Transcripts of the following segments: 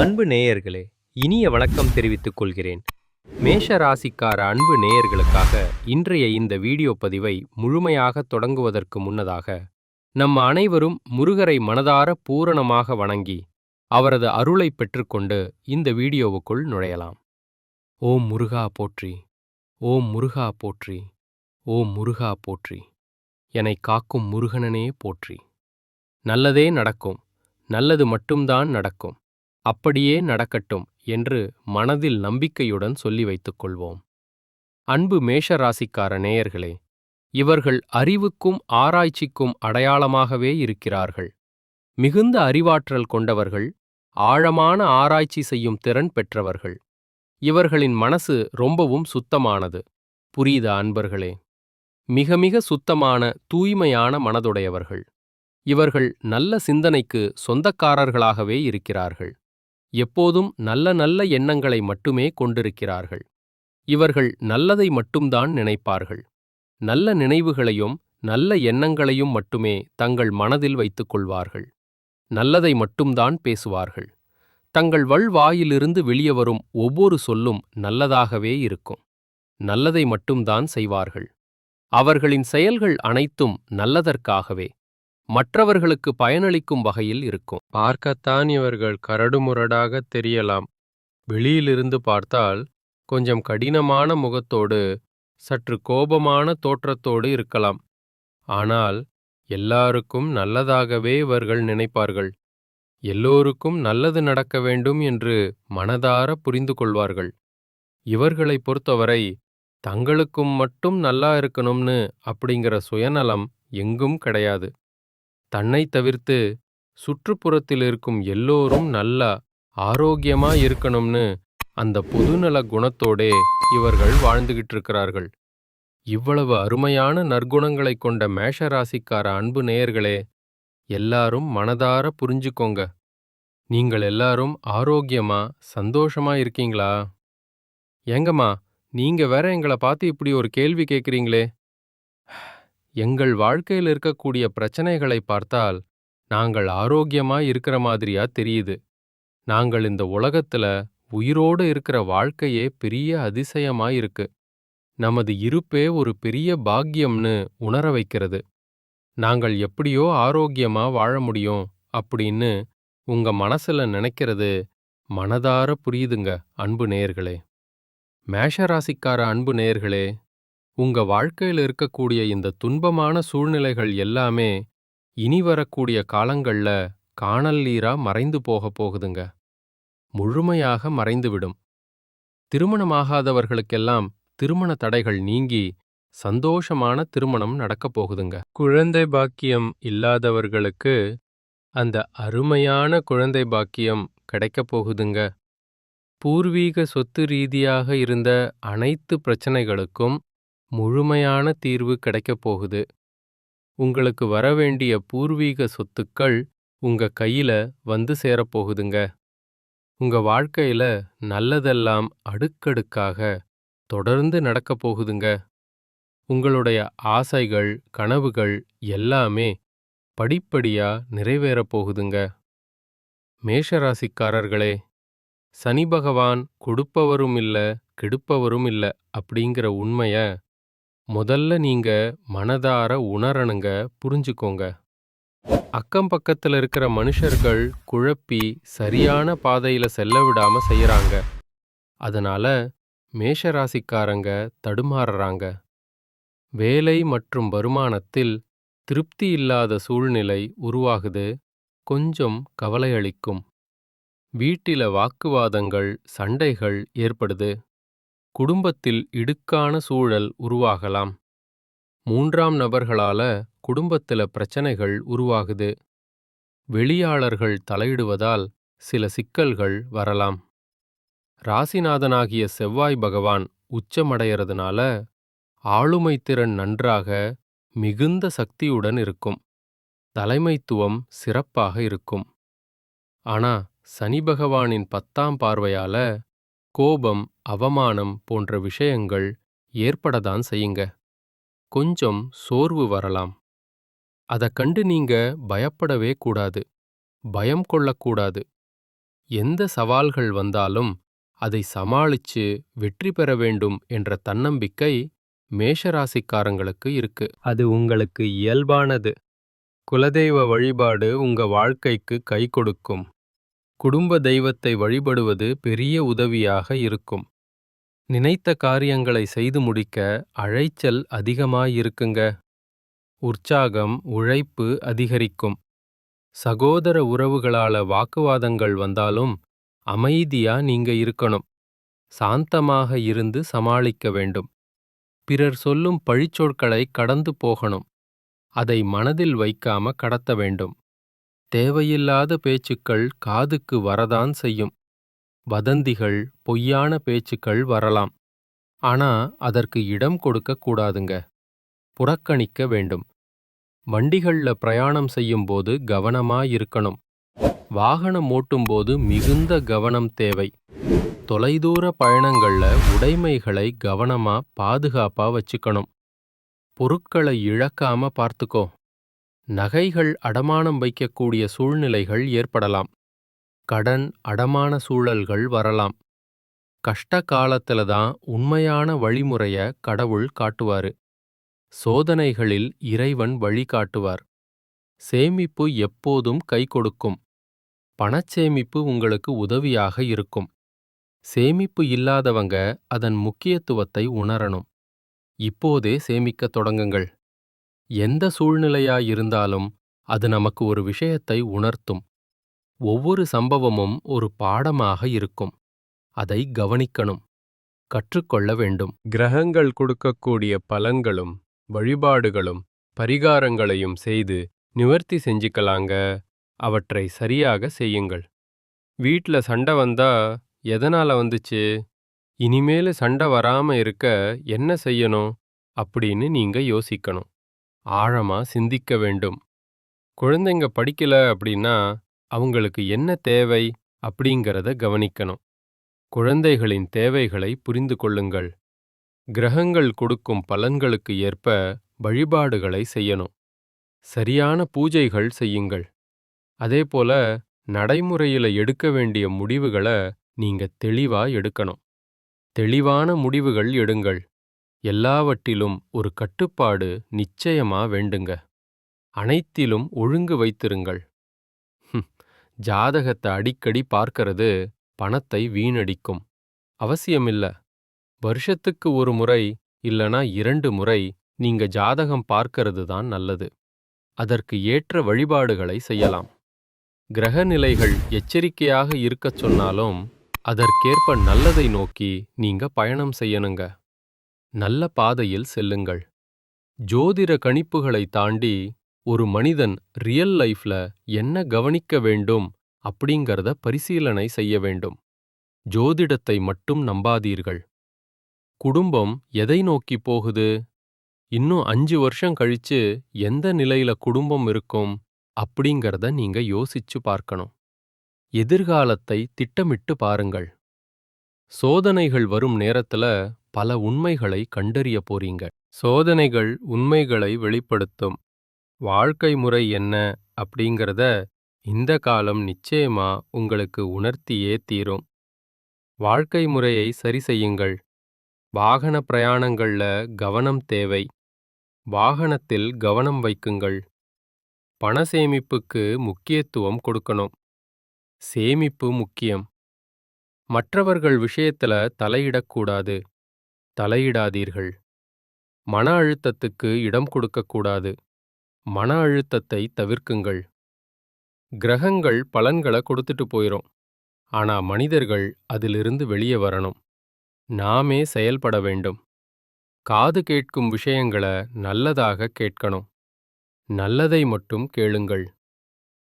அன்பு நேயர்களே, இனிய வணக்கம் தெரிவித்துக் கொள்கிறேன். மேஷ ராசிக்கார அன்பு நேயர்களுக்காக இன்றைய இந்த வீடியோ பதிவை முழுமையாக தொடங்குவதற்கு முன்னதாக, நம்ம அனைவரும் முருகரை மனதார பூரணமாக வணங்கி, அவரது அருளை பெற்றுக்கொண்டு இந்த வீடியோவுக்குள் நுழையலாம். ஓம் முருகா போற்றி, ஓம் முருகா போற்றி, ஓம் முருகா போற்றி, என்னை காக்கும் முருகனனே போற்றி. நல்லதே நடக்கும், நல்லது மட்டும்தான் நடக்கும், அப்படியே நடக்கட்டும் என்று மனதில் நம்பிக்கையுடன் சொல்லி வைத்துக் கொள்வோம். அன்பு மேஷ ராசிக்கார நேயர்களே, இவர்கள் அறிவுக்கும் ஆராய்ச்சிக்கும் அடையாளமாகவே இருக்கிறார்கள். மிகுந்த அறிவாற்றல் கொண்டவர்கள், ஆழமான ஆராய்ச்சி செய்யும் திறன் பெற்றவர்கள். இவர்களின் மனசு ரொம்பவும் சுத்தமானது. புரியுதா அன்பர்களே? மிக மிக சுத்தமான தூய்மையான மனதுடையவர்கள். இவர்கள் நல்ல சிந்தனைக்கு சொந்தக்காரர்களாகவே இருக்கிறார்கள். எப்போதும் நல்ல நல்ல எண்ணங்களை மட்டுமே கொண்டிருக்கிறார்கள். இவர்கள் நல்லதை மட்டும்தான் நினைப்பார்கள். நல்ல நினைவுகளையும் நல்ல எண்ணங்களையும் மட்டுமே தங்கள் மனதில் வைத்துக் கொள்வார்கள். நல்லதை மட்டும்தான் பேசுவார்கள். தங்கள் வாயிலிருந்து வெளியே வரும் ஒவ்வொரு சொல்லும் நல்லதாகவே இருக்கும். நல்லதை மட்டும்தான் செய்வார்கள். அவர்களின் செயல்கள் அனைத்தும் நல்லதற்காகவே, மற்றவர்களுக்கு பயனளிக்கும் வகையில் இருக்கும். பார்க்கத்தான் இவர்கள் கரடுமுரடாக தெரியலாம். வெளியிலிருந்து பார்த்தால் கொஞ்சம் கடினமான முகத்தோடு, சற்று கோபமான தோற்றத்தோடு இருக்கலாம். ஆனால் எல்லாருக்கும் நல்லதாகவே இவர்கள் நினைப்பார்கள். எல்லோருக்கும் நல்லது நடக்க வேண்டும் என்று மனதார புரிந்து கொள்வார்கள். இவர்களை பொறுத்தவரை தங்களுக்கும் மட்டும் நல்லா இருக்கணும்னு அப்படிங்கிற சுயநலம் எங்கும் கிடையாது. தன்னை தவிர்த்து சுற்றுப்புறத்தில் இருக்கும் எல்லோரும் நல்லா ஆரோக்கியமா இருக்கணும்னு அந்த பொதுநல குணத்தோடே இவர்கள் வாழ்ந்துகிட்டு இருக்கிறார்கள். இவ்வளவு அருமையான நற்குணங்களை கொண்ட மேஷராசிக்கார அன்பு நேயர்களே, எல்லாரும் மனதார புரிஞ்சுக்கோங்க. நீங்கள் எல்லாரும் ஆரோக்கியமா சந்தோஷமா இருக்கீங்களா? ஏங்கம்மா, நீங்க வேற எங்களை பார்த்து இப்படி ஒரு கேள்வி கேட்குறீங்களே? எங்கள் வாழ்க்கையில் இருக்கக்கூடிய பிரச்சனைகளை பார்த்தால் நாங்கள் ஆரோக்கியமா இருக்கிற மாதிரியா தெரியுது. நாங்கள் இந்த உலகத்துல உயிரோடு இருக்கிற வாழ்க்கையே பெரிய அதிசயமா இருக்கு. நமது இருப்பே ஒரு பெரிய பாக்கியம்னு உணர வைக்கிறது. நாங்கள் எப்படியோ ஆரோக்கியமா வாழ முடியும் அப்படின்னு உங்க மனசுல நினைக்கிறது மனதார புரியுதுங்க அன்பு நேயர்களே. மேஷராசிக்கார அன்பு நேயர்களே, உங்க வாழ்க்கையில் இருக்கக்கூடிய இந்த துன்பமான சூழ்நிலைகள் எல்லாமே இனி வரக்கூடிய காலங்கள்ல காணல் நீரா மறைந்து போகுதுங்க. முழுமையாக மறைந்துவிடும். திருமணமாகாதவர்களுக்கெல்லாம் திருமண தடைகள் நீங்கி சந்தோஷமான திருமணம் நடக்கப் போகுதுங்க. குழந்தை பாக்கியம் இல்லாதவர்களுக்கு அந்த அருமையான குழந்தை பாக்கியம் கிடைக்கப் போகுதுங்க. பூர்வீக சொத்து ரீதியாக இருந்த அனைத்து பிரச்சனைகளுக்கும் முழுமையான தீர்வு கிடைக்கப் போகுது. உங்களுக்கு வரவேண்டிய பூர்வீக சொத்துக்கள் உங்க கையில வந்து சேரப்போகுதுங்க. உங்க வாழ்க்கையில நல்லதெல்லாம் அடுக்கடுக்காக தொடர்ந்து நடக்கப் போகுதுங்க. உங்களுடைய ஆசைகள், கனவுகள் எல்லாமே படிப்படியா நிறைவேறப் போகுதுங்க. மேஷராசிக்காரர்களே, சனி பகவான் கொடுப்பவரும் இல்ல, கெடுப்பவரும் இல்ல அப்படிங்கிற உண்மைய முதல்ல நீங்க மனதார உணரணுங்க, புரிஞ்சுக்கோங்க. அக்கம் பக்கத்துல இருக்கிற மனுஷர்கள் குழப்பி சரியான பாதையில செல்ல விடாம செய்யறாங்க. அதனால மேஷராசிக்காரங்க தடுமாறுறாங்க. வேலை மற்றும் வருமானத்தில் திருப்தி இல்லாத சூழ்நிலை உருவாகுது. கொஞ்சம் கவலையளிக்கும். வீட்டில வாக்குவாதங்கள், சண்டைகள் ஏற்படுது. குடும்பத்தில் இடுக்கான சூழல் உருவாகலாம். 3ஆம் நபர்களால குடும்பத்தில பிரச்சனைகள் உருவாகுது. வெளியாளர்கள் தலையிடுவதால் சில சிக்கல்கள் வரலாம். ராசிநாதனாகிய செவ்வாய் பகவான் உச்சமடையறதுனால ஆளுமை திறன் நன்றாக மிகுந்த சக்தியுடன் இருக்கும். தலைமைத்துவம் சிறப்பாக இருக்கும். ஆனா சனி பகவானின் 10ஆம் பார்வையால கோபம், அவமானம் போன்ற விஷயங்கள் ஏற்படத்தான் செய்யுங்க. கொஞ்சம் சோர்வு வரலாம். அத கண்டு நீங்க பயப்படவே கூடாது. பயம் கொள்ளக்கூடாது. எந்த சவால்கள் வந்தாலும் அதை சமாளிச்சு வெற்றி பெற வேண்டும் என்ற தன்னம்பிக்கை மேஷராசிக்காரங்களுக்கு இருக்கு. அது உங்களுக்கு இயல்பானது. குலதெய்வ வழிபாடு உங்க வாழ்க்கைக்கு கை கொடுக்கும். குடும்ப தெய்வத்தை வழிபடுவது பெரிய உதவியாக இருக்கும். நினைத்த காரியங்களை செய்து முடிக்க அழைச்சல் அதிகமாயிருக்குங்க. உற்சாகம், உழைப்பு அதிகரிக்கும். சகோதர உறவுகளால வாக்குவாதங்கள் வந்தாலும் அமைதியா நீங்க இருக்கணும். சாந்தமாக இருந்து சமாளிக்க வேண்டும். பிறர் சொல்லும் பழிச்சொற்களை கடந்து போகணும். அதை மனதில் வைக்காம கடத்த வேண்டும். தேவையில்லாத பேச்சுக்கள் காதுக்கு வரதான் செய்யும். வதந்திகள், பொய்யான பேச்சுக்கள் வரலாம். ஆனா அதற்கு இடம் கொடுக்க கூடாதுங்க. புறக்கணிக்க வேண்டும். வண்டிகள்ல பிரயாணம் செய்யும்போது கவனமாயிருக்கணும். வாகனம் ஓட்டும்போது மிகுந்த கவனம் தேவை. தொலைதூர பயணங்கள்ல உடைமைகளை கவனமா பாதுகாப்பா வச்சுக்கணும். பொருட்களை இழக்காம பார்த்துக்கோ. நகைகள் அடமானம் வைக்கக்கூடிய சூழ்நிலைகள் ஏற்படலாம். கடன், அடமான சூழல்கள் வரலாம். கஷ்ட காலத்துல தான் உண்மையான வழிமுறைய கடவுள் காட்டுவாரு. சோதனைகளில் இறைவன் வழிகாட்டுவார். சேமிப்பு எப்போதும் கை கொடுக்கும். பணச்சேமிப்பு உங்களுக்கு உதவியாக இருக்கும். சேமிப்பு இல்லாதவங்க அதன் முக்கியத்துவத்தை உணரணும். இப்போதே சேமிக்கத் தொடங்குங்கள். எந்த சூழ்நிலையாயிருந்தாலும் அது நமக்கு ஒரு விஷயத்தை உணர்த்தும். ஒவ்வொரு சம்பவமும் ஒரு பாடமாக இருக்கும். அதை கவனிக்கணும். கற்றுக்கொள்ள வேண்டும். கிரகங்கள் கொடுக்கக்கூடிய பலன்களும் வழிபாடுகளும் பரிகாரங்களையும் செய்து நிவர்த்தி செஞ்சுக்கலாங்க. அவற்றை சரியாக செய்யுங்கள். வீட்ல சண்டை வந்தா எதனால வந்துச்சு, இனிமேலு சண்டை வராம இருக்க என்ன செய்யணும் அப்படின்னு நீங்க யோசிக்கணும். ஆழமா சிந்திக்க வேண்டும். குழந்தைங்க படிக்கல அப்படின்னா அவங்களுக்கு என்ன தேவை அப்படிங்கிறத கவனிக்கணும். குழந்தைகளின் தேவைகளை புரிந்து கொள்ளுங்கள். கிரகங்கள் கொடுக்கும் பலன்களுக்கு ஏற்ப வழிபாடுகளை செய்யணும். சரியான பூஜைகள் செய்யுங்கள். அதேபோல நடைமுறையில எடுக்க வேண்டிய முடிவுகளை நீங்க தெளிவா எடுக்கணும். தெளிவான முடிவுகள் எடுங்கள். எல்லாவற்றிலும் ஒரு கட்டுப்பாடு நிச்சயமா வேண்டுங்க. அனைத்திலும் ஒழுங்கு வைத்திருங்கள். ஜாதகத்தை அடிக்கடி பார்க்கறது பணத்தை வீணடிக்கும். அவசியமில்ல. வருஷத்துக்கு ஒரு முறை இல்லனா 2 முறை நீங்க ஜாதகம் பார்க்கறது தான் நல்லது. அதற்கு ஏற்ற வழிபாடுகளை செய்யலாம். கிரகநிலைகள் எச்சரிக்கையாக இருக்கச் சொன்னாலும் அதற்கேற்ப நல்லதை நோக்கி நீங்க பயணம் செய்யணுங்க. நல்ல பாதையில் செல்லுங்கள். ஜோதிட கணிப்புகளை தாண்டி ஒரு மனிதன் ரியல் லைஃப்ல என்ன கவனிக்க வேண்டும் அப்படிங்கறத பரிசீலனை செய்ய வேண்டும். ஜோதிடத்தை மட்டும் நம்பாதீர்கள். குடும்பம் எதை நோக்கி போகுது? இன்னும் 5 வருஷம் கழிச்சு எந்த நிலையில குடும்பம் இருக்கும் அப்படிங்கறத நீங்க யோசிச்சு பார்க்கணும். எதிர்காலத்தை திட்டமிட்டு பாருங்கள். சோதனைகள் வரும் நேரத்துல பல உண்மைகளை கண்டறிய போறீங்க. சோதனைகள் உண்மைகளை வெளிப்படுத்தும். வாழ்க்கை முறை என்ன அப்படிங்கறத இந்த காலம் நிச்சயமா உங்களுக்கு உணர்த்தியே தீரும். வாழ்க்கை முறையை சரி செய்யுங்கள். வாகன பிரயாணங்கள்ல கவனம் தேவை. வாகனத்தில் கவனம் வைக்குங்கள். பண சேமிப்புக்கு முக்கியத்துவம் கொடுக்கணும். சேமிப்பு முக்கியம். மற்றவர்கள் விஷயத்துல தலையிடக்கூடாது. தலையிடாதீர்கள். மன அழுத்தத்துக்கு இடம் கொடுக்கக்கூடாது. மன அழுத்தத்தை தவிர்க்குங்கள். கிரகங்கள் பலன்களை கொடுத்துட்டு போயிரும். ஆனா மனிதர்கள் அதிலிருந்து வெளியே வரணும். நாமே செயல்பட வேண்டும். காது கேட்கும் விஷயங்களை நல்லதாக கேட்கணும். நல்லதை மட்டும் கேளுங்கள்.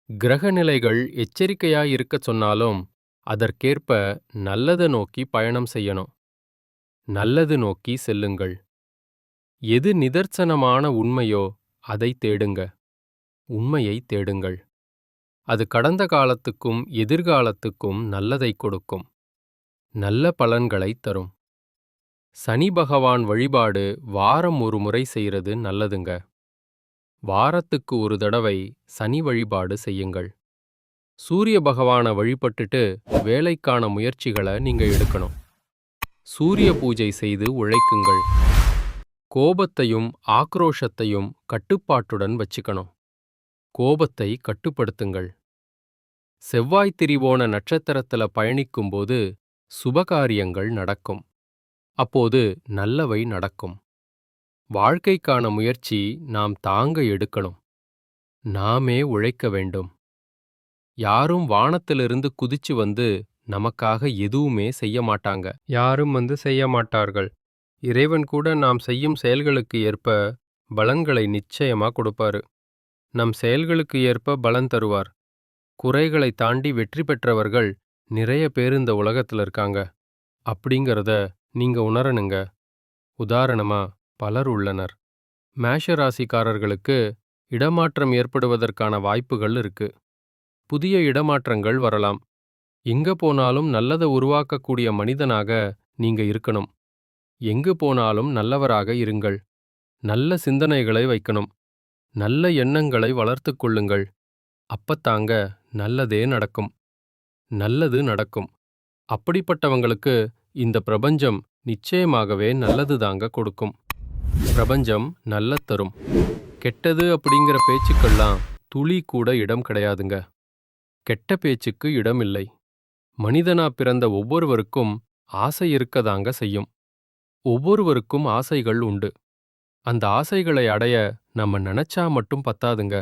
கிரகநிலைகள் எச்சரிக்கையாயிருக்கச் சொன்னாலும் அதற்கேற்ப நல்லதை நோக்கி பயணம் செய்யணும். நல்லது நோக்கி செல்லுங்கள். எது நிதர்சனமான உண்மையோ அதை தேடுங்க. உண்மையை தேடுங்கள். அது கடந்த காலத்துக்கும் எதிர்காலத்துக்கும் நல்லதை கொடுக்கும். நல்ல பலன்களை தரும். சனி பகவான் வழிபாடு வாரம் ஒரு முறை செய்யறது நல்லதுங்க. வாரத்துக்கு ஒரு தடவை சனி வழிபாடு செய்யுங்கள். சூரிய பகவானை வழிபட்டுட்டு வேலைக்கான முயற்சிகளை நீங்க எடுக்கணும். சூரிய பூஜை செய்து உழைக்குங்கள். கோபத்தையும் ஆக்ரோஷத்தையும் கட்டுப்பாட்டுடன் வச்சுக்கணும். கோபத்தை கட்டுப்படுத்துங்கள். செவ்வாய் திரிவோண நட்சத்திரத்துல பயணிக்கும்போது சுபகாரியங்கள் நடக்கும். அப்போது நல்லவை நடக்கும். வாழ்க்கைக்கான முயற்சி நாம் தாங்க எடுக்கணும். நாமே உழைக்க வேண்டும். யாரும் வானத்திலிருந்து குதிச்சு வந்து நமக்காக எதுவுமே செய்ய மாட்டாங்க. யாரும் செய்ய மாட்டார்கள். இறைவன் கூட நாம் செய்யும் செயல்களுக்கு ஏற்ப பலன்களை நிச்சயமா கொடுப்பாரு. நம் செயல்களுக்கு ஏற்ப பலன் தருவார். குறைகளை தாண்டி வெற்றி பெற்றவர்கள் நிறைய பேர் இந்த உலகத்துல இருக்காங்க. அப்படிங்கிறத நீங்க உணரணுங்க. உதாரணமா பலர் உள்ளனர். மேஷ ராசிக்காரர்களுக்கு இடமாற்றம் ஏற்படுவதற்கான வாய்ப்புகள் இருக்கு. புதிய இடமாற்றங்கள் வரலாம். எங்க போனாலும் நல்லதை உருவாக்கக்கூடிய மனிதனாக நீங்க இருக்கணும். எங்கு போனாலும் நல்லவராக இருங்கள். நல்ல சிந்தனைகளை வைக்கணும். நல்ல எண்ணங்களை வளர்த்துக் கொள்ளுங்கள். அப்பத்தாங்க நல்லதே நடக்கும். நல்லது நடக்கும். அப்படிப்பட்டவங்களுக்கு இந்த பிரபஞ்சம் நிச்சயமாகவே நல்லது தாங்க கொடுக்கும். பிரபஞ்சம் நல்ல தரும். கெட்டது அப்படிங்கிற பேச்சுக்கெல்லாம் துளி கூட இடம் கிடையாதுங்க. கெட்ட பேச்சுக்கு இடம் இல்லை. மனிதனா பிறந்த ஒவ்வொருவருக்கும் ஆசை இருக்கதாங்க செய்யும். ஒவ்வொருவருக்கும் ஆசைகள் உண்டு. அந்த ஆசைகளை அடைய நம்ம நினைச்சா மட்டும் பத்தாதுங்க.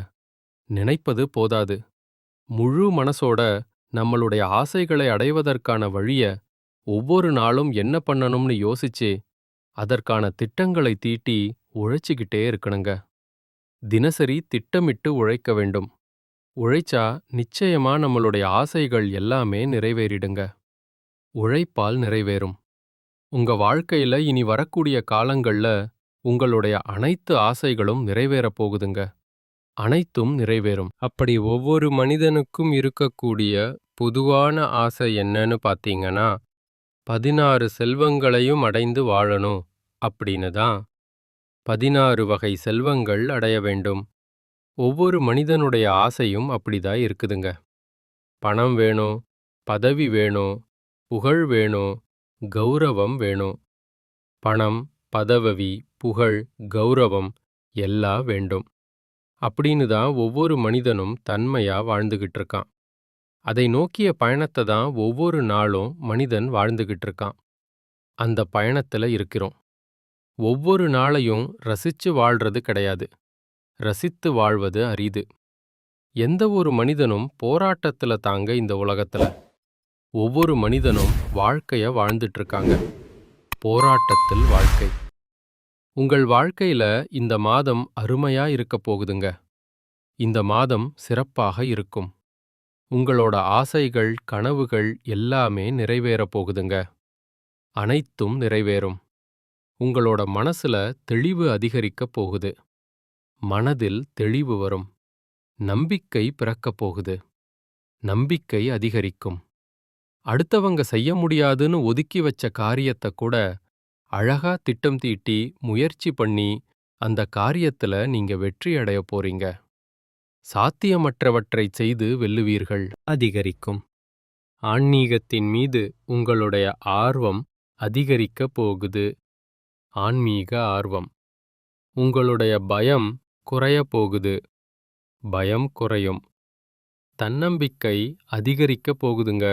நினைப்பது போதாது. முழு மனசோட நம்மளுடைய ஆசைகளை அடைவதற்கான வழிய ஒவ்வொரு நாளும் என்ன பண்ணணும்னு யோசிச்சு அதற்கான திட்டங்களை தீட்டி உழைச்சிக்கிட்டே இருக்கணுங்க. தினசரி திட்டமிட்டு உழைக்க வேண்டும். உழைச்சா நிச்சயமா நம்மளுடைய ஆசைகள் எல்லாமே நிறைவேறிடுங்க. உழைப்பால் நிறைவேறும். உங்க வாழ்க்கையில இனி வரக்கூடிய காலங்கள்ல உங்களுடைய அனைத்து ஆசைகளும் நிறைவேறப் போகுதுங்க. அனைத்தும் நிறைவேறும். அப்படி ஒவ்வொரு மனிதனுக்கும் இருக்கக்கூடிய பொதுவான ஆசை என்னன்னு பார்த்தீங்கன்னா, 16 செல்வங்களையும் அடைந்து வாழணும் அப்படின்னு தான். 16 வகை செல்வங்கள் அடைய வேண்டும். ஒவ்வொரு மனிதனுடைய ஆசையும் அப்படிதான் இருக்குதுங்க. பணம் வேணும், பதவி வேணும், புகழ் வேணும், கௌரவம் வேணும். பணம், பதவி, புகழ், கௌரவம் எல்லாம் வேண்டும். அப்படின்னு தான் ஒவ்வொரு மனிதனும் தன்மையா வாழ்ந்துகிட்டு இருக்கான். அதை நோக்கிய பயணத்தை தான் ஒவ்வொரு நாளும் மனிதன் வாழ்ந்துகிட்டு இருக்கான். அந்த பயணத்துல இருக்கிறோம். ஒவ்வொரு நாளையும் ரசிச்சு வாழ்றது கிடையாது. ரசித்து வாழ்வது அரிது. எந்த ஒரு மனிதனும் போராட்டத்துல தாங்க இந்த உலகத்துல. ஒவ்வொரு மனிதனும் வாழ்க்கைய வாழ்ந்துட்டு இருக்காங்க. போராட்டத்தில் வாழ்க்கை. உங்கள் வாழ்க்கையில இந்த மாதம் அருமையா இருக்கப் போகுதுங்க. இந்த மாதம் சிறப்பாக இருக்கும். உங்களோட ஆசைகள், கனவுகள் எல்லாமே நிறைவேறப் போகுதுங்க. அனைத்தும் நிறைவேறும். உங்களோட மனசுல தெளிவு அதிகரிக்கப் போகுது. மனதில் தெளிவு வரும். நம்பிக்கை பிறக்கப் போகுது. நம்பிக்கை அதிகரிக்கும். அடுத்தவங்க செய்ய முடியாதுன்னு ஒதுக்கி வச்ச காரியத்தை கூட அழகா திட்டம் தீட்டி முயற்சி பண்ணி அந்த காரியத்துல நீங்க வெற்றி அடைய போறீங்க. சாத்தியமற்றவற்றை செய்து வெல்லுவீர்கள். அதிகரிக்கும். ஆன்மீகத்தின் மீது உங்களுடைய ஆர்வம் அதிகரிக்கப் போகுது. ஆன்மீக ஆர்வம். உங்களுடைய பயம் குறையப் போகுது. பயம் குறையும். தன்னம்பிக்கை அதிகரிக்கப் போகுதுங்க.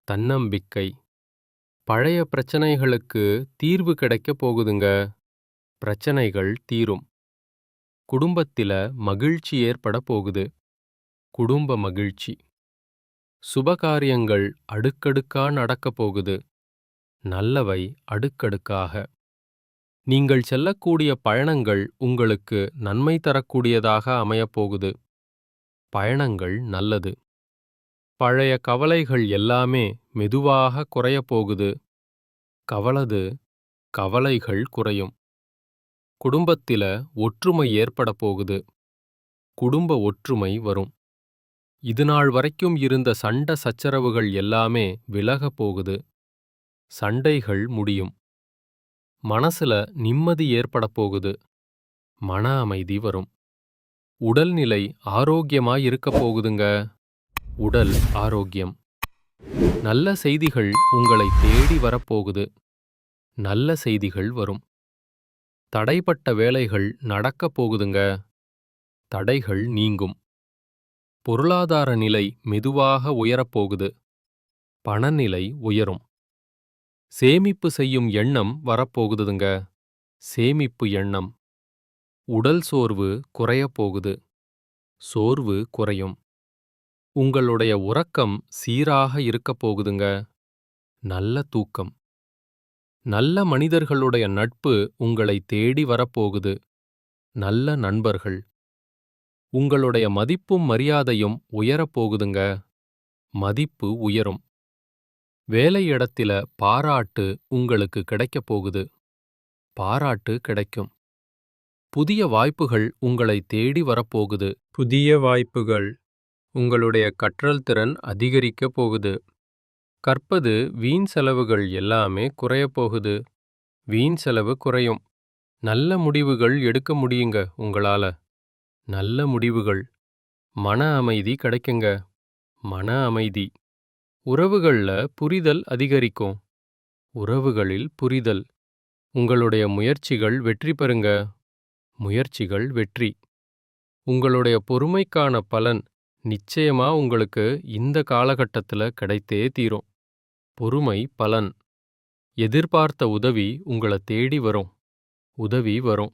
தன்னம்பிக்கை. பழைய பிரச்சனைகளுக்கு தீர்வு கிடைக்கப் போகுதுங்க. பிரச்சனைகள் தீரும். குடும்பத்தில மகிழ்ச்சி ஏற்பட போகுது. குடும்ப மகிழ்ச்சி. சுபகாரியங்கள் அடுக்கடுக்கா நடக்கப் போகுது. நல்லவை அடுக்கடுக்காக. நீங்கள் செல்லக்கூடிய பயணங்கள் உங்களுக்கு நன்மை தரக்கூடியதாக அமையப்போகுது. பயணங்கள் நல்லது. பழைய கவலைகள் எல்லாமே மெதுவாக குறையப் போகுது. கவலைகள் குறையும். குடும்பத்தில ஒற்றுமை ஏற்பட போகுது. குடும்ப ஒற்றுமை வரும். இதுநாள் வரைக்கும் இருந்த சண்டை சச்சரவுகள் எல்லாமே விலகப் போகுது. சண்டைகள் முடியும். மனசுல நிம்மதி ஏற்பட போகுது. மன அமைதி வரும். உடல்நிலை ஆரோக்கியமாய் இருக்கப் போகுதுங்க. உடல் ஆரோக்கியம். நல்ல செய்திகள் உங்களை தேடி வரப்போகுது. நல்ல செய்திகள் வரும். தடைப்பட்ட வேலைகள் நடக்கப் போகுதுங்க. தடைகள் நீங்கும். பொருளாதார நிலை மெதுவாக உயரப்போகுது. பணநிலை உயரும். சேமிப்பு செய்யும் எண்ணம் வரப்போகுதுங்க. சேமிப்பு எண்ணம். உடல் சோர்வு குறையப் போகுது. சோர்வு குறையும். உங்களுடைய உறக்கம் சீராக இருக்கப் போகுதுங்க. நல்ல தூக்கம். நல்ல மனிதர்களுடைய நட்பு உங்களை தேடி வரப்போகுது. நல்ல நண்பர்கள். உங்களுடைய மதிப்பும் மரியாதையும் உயரப்போகுதுங்க. மதிப்பு உயரும். வேலையிடத்தில பாராட்டு உங்களுக்கு கிடைக்கப் போகுது. பாராட்டு கிடைக்கும். புதிய வாய்ப்புகள் உங்களை தேடி வரப்போகுது. புதிய வாய்ப்புகள். உங்களுடைய கற்றல் திறன் அதிகரிக்கப் போகுது. கற்பது வீண் செலவுகள் எல்லாமே குறையப் போகுது. வீண் செலவு குறையும். நல்ல முடிவுகள் எடுக்க முடியுங்க உங்களால. நல்ல முடிவுகள். மன அமைதி கிடைக்குங்க. மன அமைதி. உறவுகள்ல புரிதல் அதிகரிக்கும். உறவுகளில் புரிதல். உங்களுடைய முயற்சிகள் வெற்றி பெறுங்க. முயற்சிகள் வெற்றி. உங்களுடைய பொறுமைக்கான பலன் நிச்சயமா உங்களுக்கு இந்த காலகட்டத்துல கிடைத்தே தீரும். பொறுமை பலன். எதிர்பார்த்த உதவி உங்களை தேடி வரும். உதவி வரும்.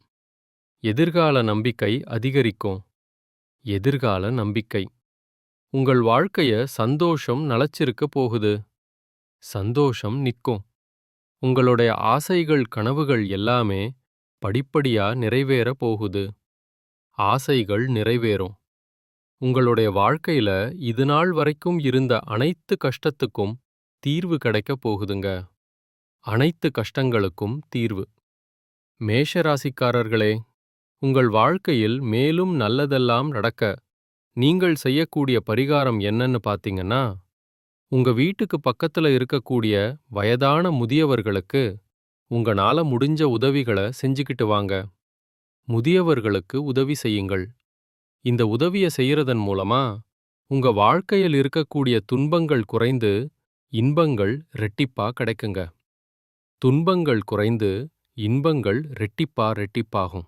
எதிர்கால நம்பிக்கை அதிகரிக்கும். எதிர்கால நம்பிக்கை. உங்கள் வாழ்க்கைய சந்தோஷம் நலச்சிருக்க போகுது. சந்தோஷம் நிற்கும். உங்களுடைய ஆசைகள் கனவுகள் எல்லாமே படிப்படியா நிறைவேற போகுது. ஆசைகள் நிறைவேறும். உங்களுடைய வாழ்க்கையில இதுநாள் வரைக்கும் இருந்த அனைத்து கஷ்டத்துக்கும் தீர்வு கிடைக்கப் போகுதுங்க. அனைத்து கஷ்டங்களுக்கும் தீர்வு. மேஷராசிக்காரர்களே, உங்கள் வாழ்க்கையில் மேலும் நல்லதெல்லாம் நடக்க நீங்கள் செய்யக்கூடிய பரிகாரம் என்னன்னு பார்த்தீங்கன்னா, உங்க வீட்டுக்கு பக்கத்துல இருக்கக்கூடிய வயதான முதியவர்களுக்கு உங்களால முடிஞ்ச உதவிகளை செஞ்சுக்கிட்டு வாங்க. முதியவர்களுக்கு உதவி செய்யுங்கள். இந்த உதவியை செய்யறதன் மூலமா உங்க வாழ்க்கையில் இருக்கக்கூடிய துன்பங்கள் குறைந்து இன்பங்கள் ரெட்டிப்பா கிடைக்குங்க. துன்பங்கள் குறைந்து இன்பங்கள் ரெட்டிப்பாகும்.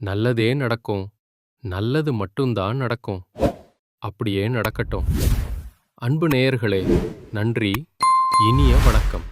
நல்லதே நடக்கும். நல்லது மட்டும்தான் நடக்கும். அப்படியே நடக்கட்டும். அன்பு நேயர்களே, நன்றி. இனிய வணக்கம்.